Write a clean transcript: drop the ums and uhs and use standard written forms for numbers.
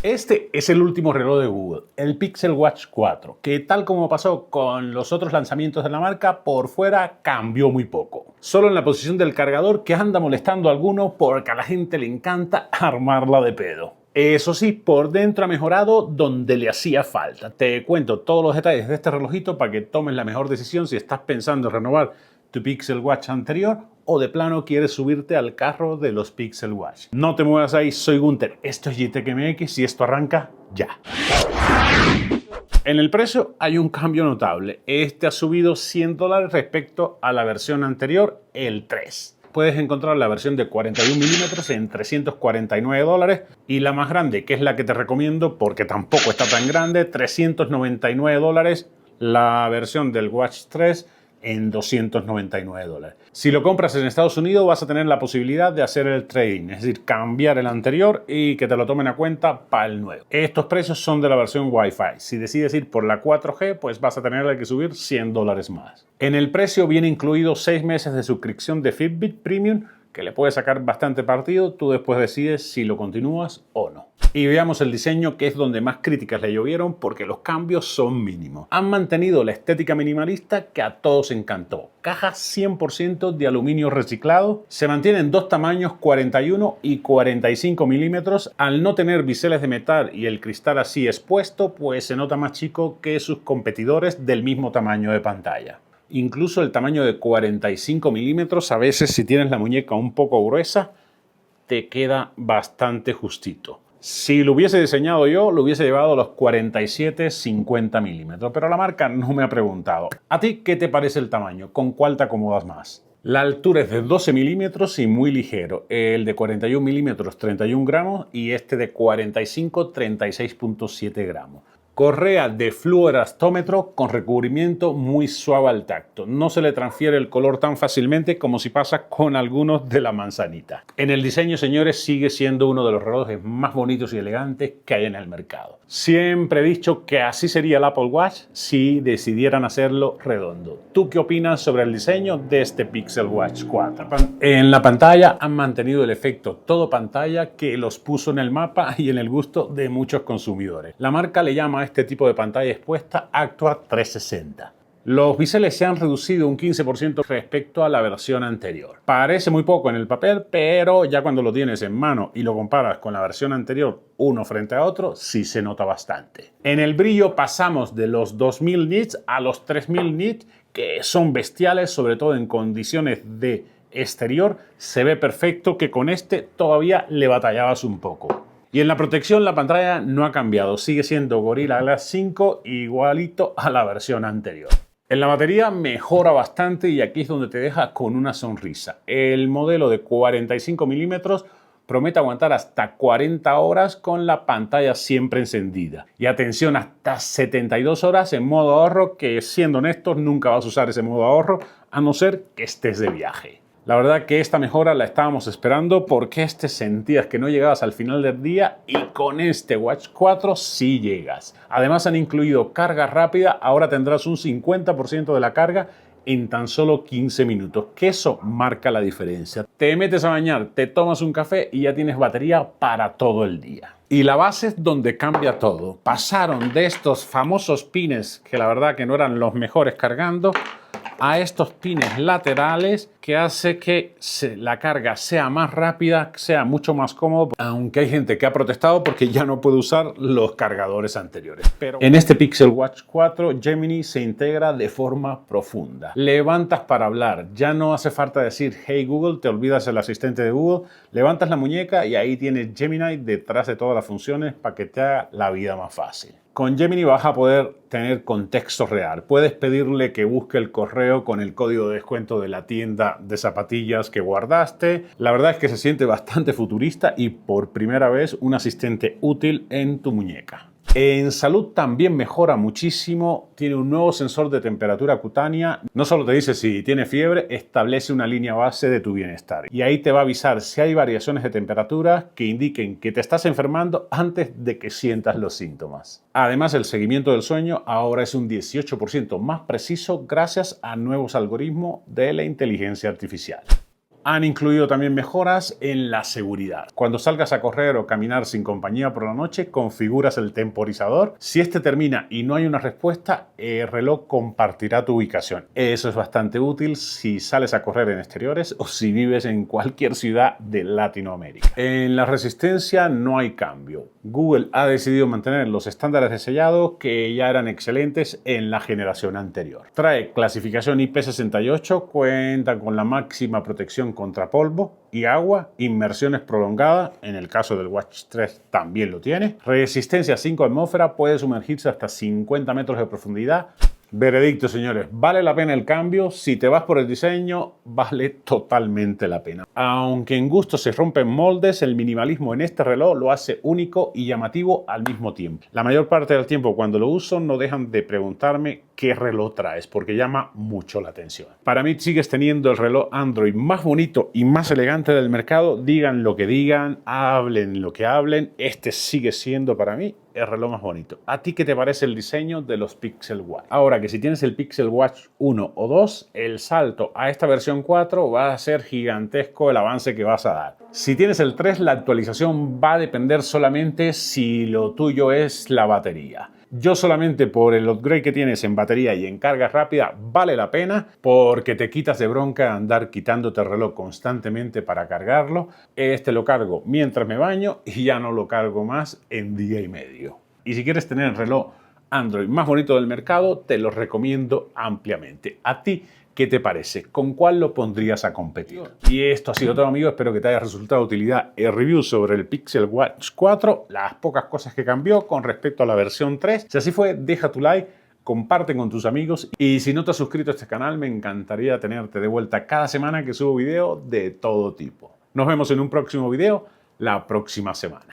Este es el último reloj de Google, el Pixel Watch 4, que tal como pasó con los otros lanzamientos de la marca, por fuera cambió muy poco. Solo en la posición del cargador que anda molestando a alguno porque a la gente le encanta armarla de pedo. Eso sí, por dentro ha mejorado donde le hacía falta. Te cuento todos los detalles de este relojito para que tomes la mejor decisión si estás pensando en renovar tu Pixel Watch anterior o de plano quieres subirte al carro de los Pixel Watch. No te muevas ahí, soy Gunter, esto es GTEC MX y esto arranca ya. En el precio hay un cambio notable. Este ha subido $100 respecto a la versión anterior, el 3. Puedes encontrar la versión de 41 milímetros en $349 y la más grande, que es la que te recomiendo porque tampoco está tan grande, $399, la versión del Watch 3 en $299. Si lo compras en Estados Unidos vas a tener la posibilidad de hacer el trade-in, es decir, cambiar el anterior y que te lo tomen a cuenta para el nuevo. Estos precios son de la versión Wi-Fi. Si decides ir por la 4G, pues vas a tener que subir $100 más. En el precio viene incluido 6 meses de suscripción de Fitbit Premium, que le puedes sacar bastante partido. Tú después decides si lo continúas o no. Y veamos el diseño, que es donde más críticas le llovieron porque los cambios son mínimos. Han mantenido la estética minimalista que a todos encantó. Caja 100% de aluminio reciclado. Se mantienen dos tamaños, 41 y 45 milímetros. Al no tener biseles de metal y el cristal así expuesto, pues se nota más chico que sus competidores del mismo tamaño de pantalla. Incluso el tamaño de 45 milímetros, a veces si tienes la muñeca un poco gruesa, te queda bastante justito. Si lo hubiese diseñado yo, lo hubiese llevado a los 47-50 milímetros, pero la marca no me ha preguntado. ¿A ti qué te parece el tamaño? ¿Con cuál te acomodas más? La altura es de 12 milímetros y muy ligero. El de 41 milímetros, 31 gramos, y este de 45, 36.7 gramos. Correa de fluorastómetro con recubrimiento muy suave al tacto. No se le transfiere el color tan fácilmente como si pasa con algunos de la manzanita. En el diseño, señores, sigue siendo uno de los relojes más bonitos y elegantes que hay en el mercado. Siempre he dicho que así sería el Apple Watch si decidieran hacerlo redondo. ¿Tú qué opinas sobre el diseño de este Pixel Watch 4? En la pantalla han mantenido el efecto todo pantalla que los puso en el mapa y en el gusto de muchos consumidores. La marca le llama a este tipo de pantalla expuesta Actua 360. Los biseles se han reducido un 15% respecto a la versión anterior. Parece muy poco en el papel, pero ya cuando lo tienes en mano y lo comparas con la versión anterior uno frente a otro, sí se nota bastante. En el brillo pasamos de los 2000 nits a los 3000 nits, que son bestiales, sobre todo en condiciones de exterior. Se ve perfecto, que con este todavía le batallabas un poco. Y en la protección la pantalla no ha cambiado, sigue siendo Gorilla Glass 5 igualito a la versión anterior. En la batería mejora bastante y aquí es donde te deja con una sonrisa. El modelo de 45 milímetros promete aguantar hasta 40 horas con la pantalla siempre encendida. Y atención, hasta 72 horas en modo ahorro, que siendo honestos nunca vas a usar ese modo ahorro a no ser que estés de viaje. La verdad que esta mejora la estábamos esperando porque sentías que no llegabas al final del día y con este Watch 4 sí llegas. Además han incluido carga rápida, ahora tendrás un 50% de la carga en tan solo 15 minutos, que eso marca la diferencia. Te metes a bañar, te tomas un café y ya tienes batería para todo el día. Y la base es donde cambia todo. Pasaron de estos famosos pines, que la verdad que no eran los mejores cargando, a estos pines laterales que hace que la carga sea más rápida, sea mucho más cómodo, aunque hay gente que ha protestado porque ya no puede usar los cargadores anteriores. Pero en este Pixel Watch 4 Gemini se integra de forma profunda. Levantas para hablar, ya no hace falta decir hey Google, te olvidas el asistente de Google, levantas la muñeca y ahí tienes Gemini detrás de todas las funciones para que te haga la vida más fácil. Con Gemini vas a poder tener contexto real. Puedes pedirle que busque el correo con el código de descuento de la tienda de zapatillas que guardaste. La verdad es que se siente bastante futurista y por primera vez un asistente útil en tu muñeca. En salud también mejora muchísimo, tiene un nuevo sensor de temperatura cutánea, no solo te dice si tienes fiebre, establece una línea base de tu bienestar y ahí te va a avisar si hay variaciones de temperatura que indiquen que te estás enfermando antes de que sientas los síntomas. Además, el seguimiento del sueño ahora es un 18% más preciso gracias a nuevos algoritmos de la inteligencia artificial. Han incluido también mejoras en la seguridad. Cuando salgas a correr o caminar sin compañía por la noche, configuras el temporizador. Si este termina y no hay una respuesta, el reloj compartirá tu ubicación. Eso es bastante útil si sales a correr en exteriores o si vives en cualquier ciudad de Latinoamérica. En la resistencia no hay cambio. Google ha decidido mantener los estándares de sellado que ya eran excelentes en la generación anterior. Trae clasificación IP68, cuenta con la máxima protección contra polvo y agua, inmersiones prolongadas, en el caso del Watch 3 también lo tiene, resistencia a 5 atmósferas, puede sumergirse hasta 50 metros de profundidad. Veredicto, señores, ¿vale la pena el cambio? Si te vas por el diseño, vale totalmente la pena. Aunque en gusto se rompen moldes, el minimalismo en este reloj lo hace único y llamativo al mismo tiempo. La mayor parte del tiempo cuando lo uso no dejan de preguntarme qué reloj traes, porque llama mucho la atención. Para mí sigues teniendo el reloj Android más bonito y más elegante del mercado. Digan lo que digan, hablen lo que hablen, este sigue siendo para mí el reloj más bonito. ¿A ti qué te parece el diseño de los Pixel Watch? Ahora que si tienes el Pixel Watch 1 o 2, el salto a esta versión 4 va a ser gigantesco el avance que vas a dar. Si tienes el 3, la actualización va a depender solamente si lo tuyo es la batería. Yo solamente por el upgrade que tienes en batería y en carga rápida vale la pena porque te quitas de bronca andar quitándote el reloj constantemente para cargarlo. Este lo cargo mientras me baño y ya no lo cargo más en día y medio. Y si quieres tener el reloj Android más bonito del mercado, te lo recomiendo ampliamente. ¿A ti qué te parece? ¿Con cuál lo pondrías a competir? Y esto ha sido todo, amigos. Espero que te haya resultado de utilidad el review sobre el Pixel Watch 4, las pocas cosas que cambió con respecto a la versión 3. Si así fue, deja tu like, comparte con tus amigos y si no te has suscrito a este canal, me encantaría tenerte de vuelta cada semana que subo video de todo tipo. Nos vemos en un próximo video la próxima semana.